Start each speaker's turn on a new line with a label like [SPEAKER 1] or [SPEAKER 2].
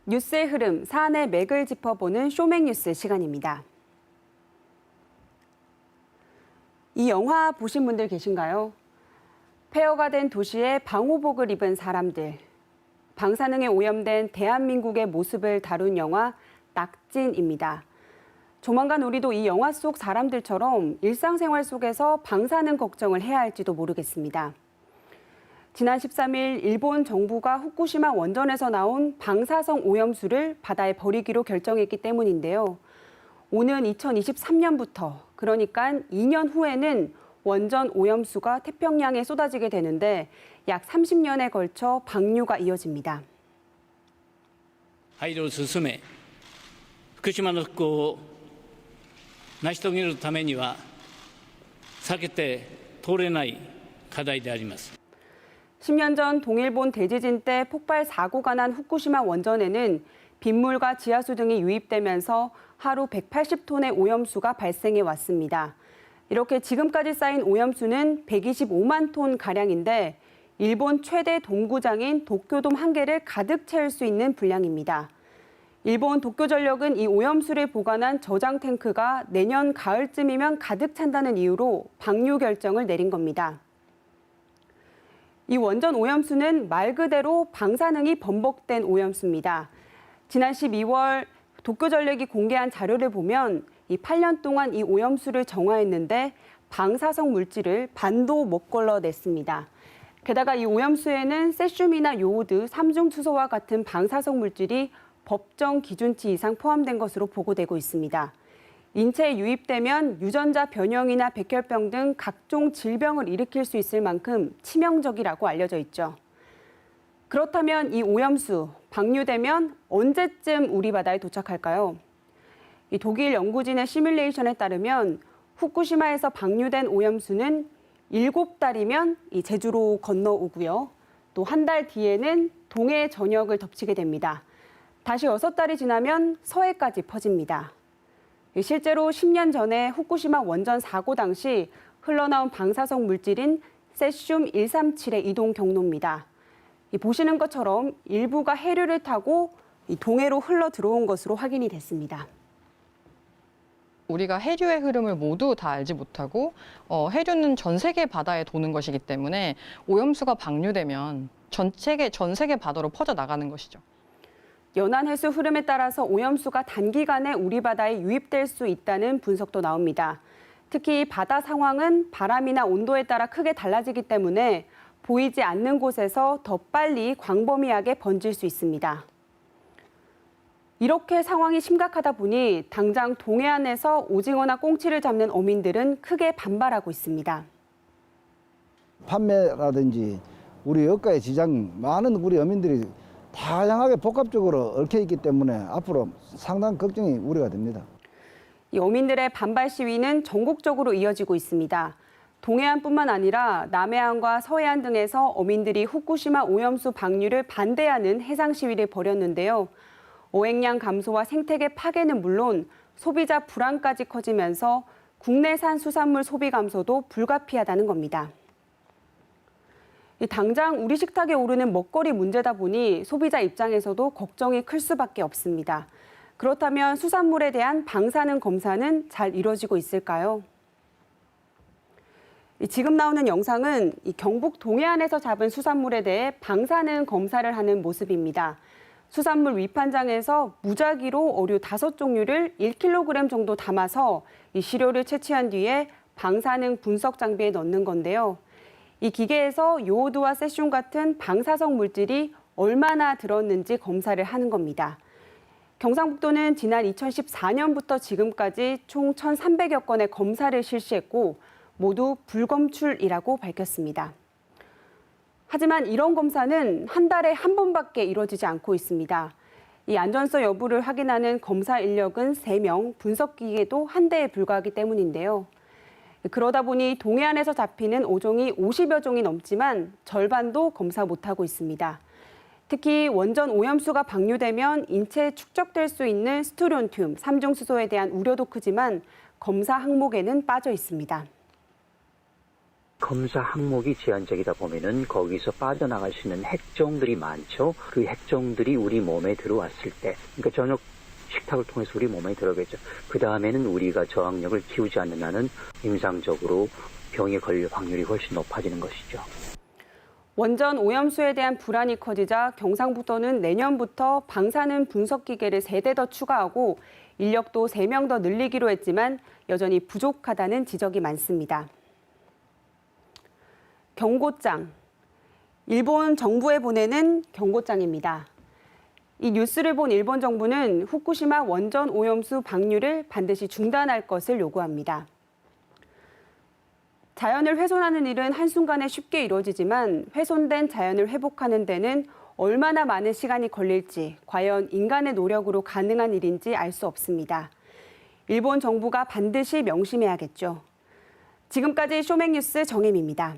[SPEAKER 1] 뉴스의 흐름, 사안의 맥을 짚어보는 쇼맥뉴스 시간입니다. 이 영화 보신 분들 계신가요? 폐허가 된 도시에 방호복을 입은 사람들. 방사능에 오염된 대한민국의 모습을 다룬 영화 낙진입니다. 조만간 우리도 이 영화 속 사람들처럼 일상생활 속에서 방사능 걱정을 해야 할지도 모르겠습니다. 지난 13일 일본 정부가 후쿠시마 원전에서 나온 방사성 오염수를 바다에 버리기로 결정했기 때문인데요. 오는 2023년부터, 그러니까 2년 후에는 원전 오염수가 태평양에 쏟아지게 되는데 약 30년에 걸쳐 방류가 이어집니다.
[SPEAKER 2] 配慮を進め、福島の復興を成し遂げるためには避けて通れない課題であります。
[SPEAKER 1] 10년 전 동일본 대지진 때 폭발 사고가 난 후쿠시마 원전에는 빗물과 지하수 등이 유입되면서 하루 180톤의 오염수가 발생해 왔습니다. 이렇게 지금까지 쌓인 오염수는 125만 톤 가량인데 일본 최대 동구장인 도쿄돔 1개를 가득 채울 수 있는 분량입니다. 일본 도쿄전력은 이 오염수를 보관한 저장 탱크가 내년 가을쯤이면 가득 찬다는 이유로 방류 결정을 내린 겁니다. 이 원전 오염수는 말 그대로 방사능이 범벅된 오염수입니다. 지난 12월 도쿄전력이 공개한 자료를 보면 이 8년 동안 이 오염수를 정화했는데 방사성 물질을 반도 못 걸러냈습니다. 게다가 이 오염수에는 세슘이나 요오드, 삼중수소와 같은 방사성 물질이 법정 기준치 이상 포함된 것으로 보고되고 있습니다. 인체에 유입되면 유전자 변형이나 백혈병 등 각종 질병을 일으킬 수 있을 만큼 치명적이라고 알려져 있죠. 그렇다면 이 오염수 방류되면 언제쯤 우리 바다에 도착할까요? 이 독일 연구진의 시뮬레이션에 따르면 후쿠시마에서 방류된 오염수는 7달이면 이 제주로 건너오고요. 또 한 달 뒤에는 동해 전역을 덮치게 됩니다. 다시 6달이 지나면 서해까지 퍼집니다. 실제로 10년 전에 후쿠시마 원전 사고 당시 흘러나온 방사성 물질인 세슘 137의 이동 경로입니다. 보시는 것처럼 일부가 해류를 타고 동해로 흘러 들어온 것으로 확인이 됐습니다.
[SPEAKER 3] 우리가 해류의 흐름을 모두 다 알지 못하고 해류는 전 세계 바다에 도는 것이기 때문에 오염수가 방류되면 전 세계 바다로 퍼져나가는 것이죠.
[SPEAKER 1] 연안 해수 흐름에 따라서 오염수가 단기간에 우리 바다에 유입될 수 있다는 분석도 나옵니다. 특히 바다 상황은 바람이나 온도에 따라 크게 달라지기 때문에 보이지 않는 곳에서 더 빨리 광범위하게 번질 수 있습니다. 이렇게 상황이 심각하다 보니 당장 동해안에서 오징어나 꽁치를 잡는 어민들은 크게 반발하고 있습니다.
[SPEAKER 4] 판매라든지 우리 여가의 지장, 많은 우리 어민들이 다양하게 복합적으로 얽혀 있기 때문에 앞으로 상당한 걱정이 우려가 됩니다.
[SPEAKER 1] 이 어민들의 반발 시위는 전국적으로 이어지고 있습니다. 동해안뿐만 아니라 남해안과 서해안 등에서 어민들이 후쿠시마 오염수 방류를 반대하는 해상 시위를 벌였는데요. 어획량 감소와 생태계 파괴는 물론 소비자 불안까지 커지면서 국내산 수산물 소비 감소도 불가피하다는 겁니다. 당장 우리 식탁에 오르는 먹거리 문제다 보니 소비자 입장에서도 걱정이 클 수밖에 없습니다. 그렇다면 수산물에 대한 방사능 검사는 잘 이루어지고 있을까요? 지금 나오는 영상은 경북 동해안에서 잡은 수산물에 대해 방사능 검사를 하는 모습입니다. 수산물 위판장에서 무작위로 어류 5종류를 1kg 정도 담아서 이 시료를 채취한 뒤에 방사능 분석 장비에 넣는 건데요. 이 기계에서 요오드와 세슘 같은 방사성 물질이 얼마나 들었는지 검사를 하는 겁니다. 경상북도는 지난 2014년부터 지금까지 총 1,300여 건의 검사를 실시했고 모두 불검출이라고 밝혔습니다. 하지만 이런 검사는 한 달에 한 번밖에 이루어지지 않고 있습니다. 이 안전성 여부를 확인하는 검사 인력은 3명, 분석기계도 1대에 불과하기 때문인데요. 그러다 보니 동해안에서 잡히는 어종이 50여 종이 넘지만 절반도 검사 못하고 있습니다. 특히 원전 오염수가 방류되면 인체에 축적될 수 있는 스트론튬, 삼중수소에 대한 우려도 크지만 검사 항목에는 빠져 있습니다.
[SPEAKER 5] 검사 항목이 제한적이다 보면은 거기서 빠져나갈 수 있는 핵종들이 많죠. 그 핵종들이 우리 몸에 들어왔을 때, 그러니까 저녁 식탁을 통해서 우리 몸에 들어오겠죠. 그 다음에는 우리가 저항력을 키우지 않는 한은 임상적으로 병에 걸릴 확률이 훨씬 높아지는 것이죠.
[SPEAKER 1] 원전 오염수에 대한 불안이 커지자 경상북도는 내년부터 방사능 분석 기계를 3대 더 추가하고 인력도 3명 더 늘리기로 했지만 여전히 부족하다는 지적이 많습니다. 경고장. 일본 정부에 보내는 경고장입니다. 이 뉴스를 본 일본 정부는 후쿠시마 원전 오염수 방류를 반드시 중단할 것을 요구합니다. 자연을 훼손하는 일은 한순간에 쉽게 이루어지지만 훼손된 자연을 회복하는 데는 얼마나 많은 시간이 걸릴지, 과연 인간의 노력으로 가능한 일인지 알 수 없습니다. 일본 정부가 반드시 명심해야겠죠. 지금까지 쇼맥뉴스 정혜미입니다.